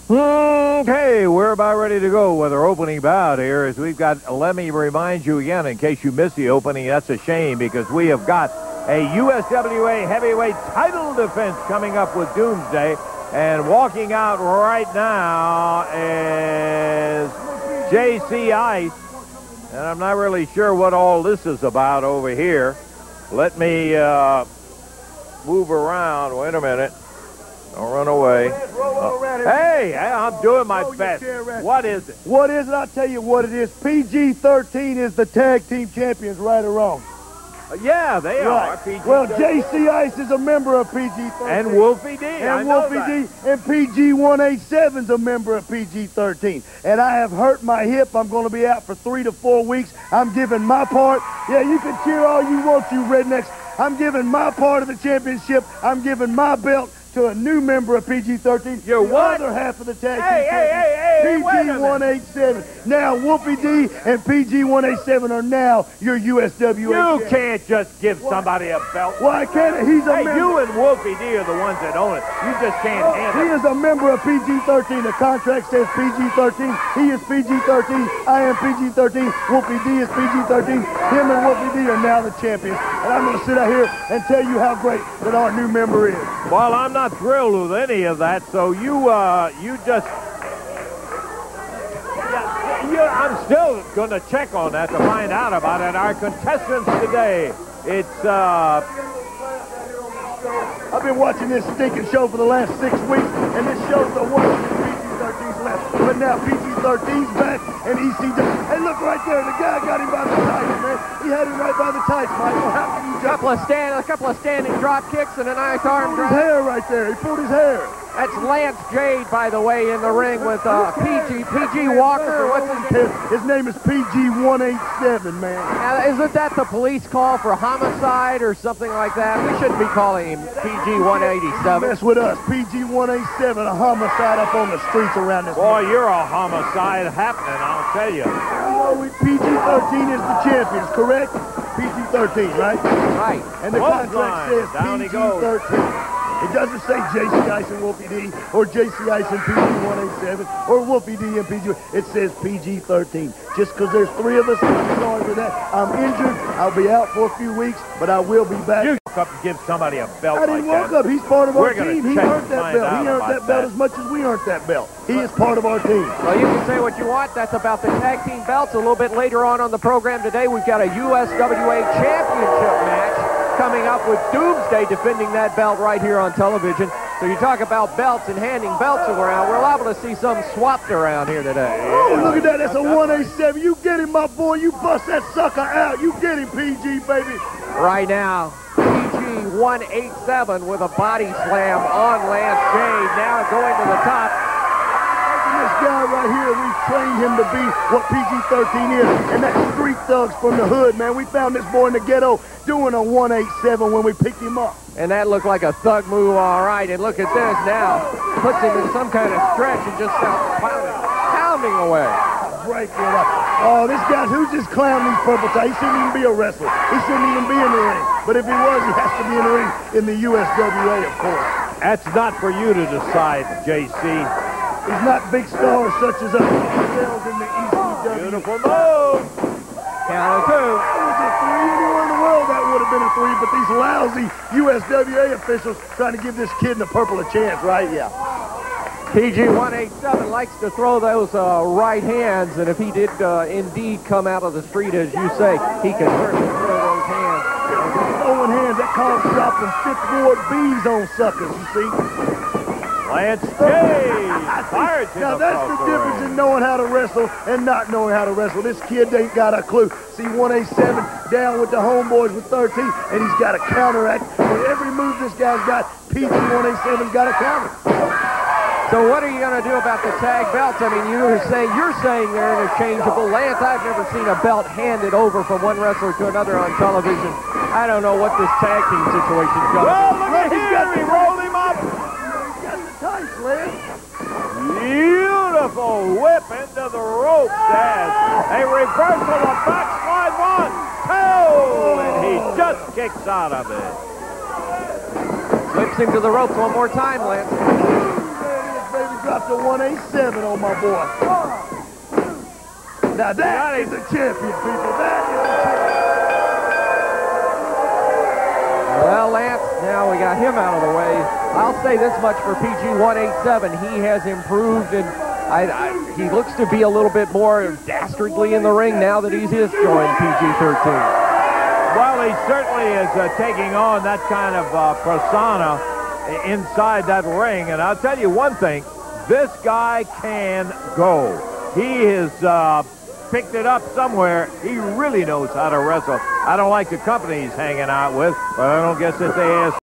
Okay, we're about ready to go with our opening bout here. As we've got, let me remind you again, in case you missed the opening, that's a shame because we have got a USWA heavyweight title defense coming up with Doomsday. And walking out right now is JC Ice. And I'm not really sure what all this is about over here. Let me move around. Wait a minute. Don't run away. Hey, I'm doing my best. What is it? What is it? I'll tell you what it is. PG-13 is the tag team champions, right or wrong? Yeah, they are. PG-13. Well, JC Ice is a member of PG-13. And Wolfie D. And Wolfie D. And PG-187 is a member of PG-13. And I have hurt my hip. I'm going to be out for 3 to 4 weeks. I'm giving my part. Yeah, you can cheer all you want, you rednecks. I'm giving my part of the championship. I'm giving my belt to a new member of PG-13. You're what? The other half of the tag team. Hey, PG-187. Now, Wolfie D and PG-187 are now your USWA. You can't just give somebody a belt. Why can't it? He's a member. You and Wolfie D are the ones that own it. You just can't handle it. He is a member of PG-13. The contract says PG-13. He is PG-13. I am PG-13. Wolfie D is PG-13. Him and Wolfie D are now the champions. And I'm going to sit out here and tell you how great that our new member is. Well, I'm not thrilled with any of that, so you just... I'm still going to check on that to find out about it. Our contestants today, it's... I've been watching this stinking show for the last 6 weeks, and this show's the worst PG-13's left. But now PG-13's back, and ECW... Hey, look right there. The guy got him by the tights, man. He had him right by the tights, Michael. How can you jump? A couple of standing drop kicks and a nice arm drag. His hair right there. He pulled his hair. That's Lance Jade, by the way, in the ring with PG Walker. What's his name is PG-187, man. Now, isn't that the police call for homicide or something like that? We shouldn't be calling him PG-187. Mess with us. PG-187, a homicide up on the streets around this. Boy, you're a homicide happening, I'll tell you. PG-13 is the champions, correct? PG-13, right? Right. And the contract says PG-13. It doesn't say JC Ice and Wolfie D or JC Ice and PG-187 or Wolfie D and PG. It says PG-13. Just because there's 3 of us, I'm sorry for that. I'm injured. I'll be out for a few weeks, but I will be back. You walk up and give somebody a belt I didn't walk up. He's part of our team. He earned that belt. He earned that belt as much as we earned that belt. He is part of our team. Well, you can say what you want. That's about the tag team belts. A little bit later on the program today, we've got a USWA championship match coming up with Doomsday defending that belt right here on television. So you talk about belts and handing belts around. We're liable to see some swapped around here today. Oh, look at that. That's a 187. You get him, my boy. You bust that sucker out. You get him, PG, baby. Right now, PG-187 with a body slam on Lance Jade. Now going to the top. This guy right here, we trained him to be what PG-13 is, and that's street thugs from the hood, man. We found this boy in the ghetto doing a 187 when we picked him up. And that looked like a thug move, all right. And look at this now. Puts him in some kind of stretch and just starts pounding away. Breaking up. Oh, this guy, who's this clown these purple ties? He shouldn't even be a wrestler. He shouldn't even be in the ring. But if he was, he has to be in the ring in the USWA, of course. That's not for you to decide, JC. He's not big stars such as us. In the ECW. Beautiful move. Count of 2. It was a 3. Anywhere in the world that would have been a 3, but these lousy USWA officials trying to give this kid in the purple a chance, right? Yeah. PG-187 likes to throw those right hands, and if he did indeed come out of the street, as you say, he can certainly throw those hands. Throwing hands, that calls dropping 5th Ward B's on suckers, you see? Lance Jade fired him. Now that's the difference in knowing how to wrestle and not knowing how to wrestle. This kid ain't got a clue. See 187 down with the homeboys with 13, and he's got a counteract. For every move this guy's got, PG-187's got a counter. So what are you going to do about the tag belts? I mean, you're saying they're interchangeable. Lance, I've never seen a belt handed over from one wrestler to another on television. I don't know what this tag team situation's going to be. Well, look at here. He rolled him up. Tight, Lance. Beautiful whip into the ropes as a reversal of backslide 1, 2, and he just kicks out of it. Whips him to the ropes one more time, Lance. Baby, dropped a 187 on my boy. Now that is a champion, people. That is a champion. Well, Lance, now we got him out of the way. I'll say this much for PG 187. He has improved, and he looks to be a little bit more dastardly in the ring now that he's joined PG 13. Well, he certainly is taking on that kind of persona inside that ring. And I'll tell you one thing, this guy can go. He has picked it up somewhere. He really knows how to wrestle. I don't like the company he's hanging out with, but I don't guess that they ask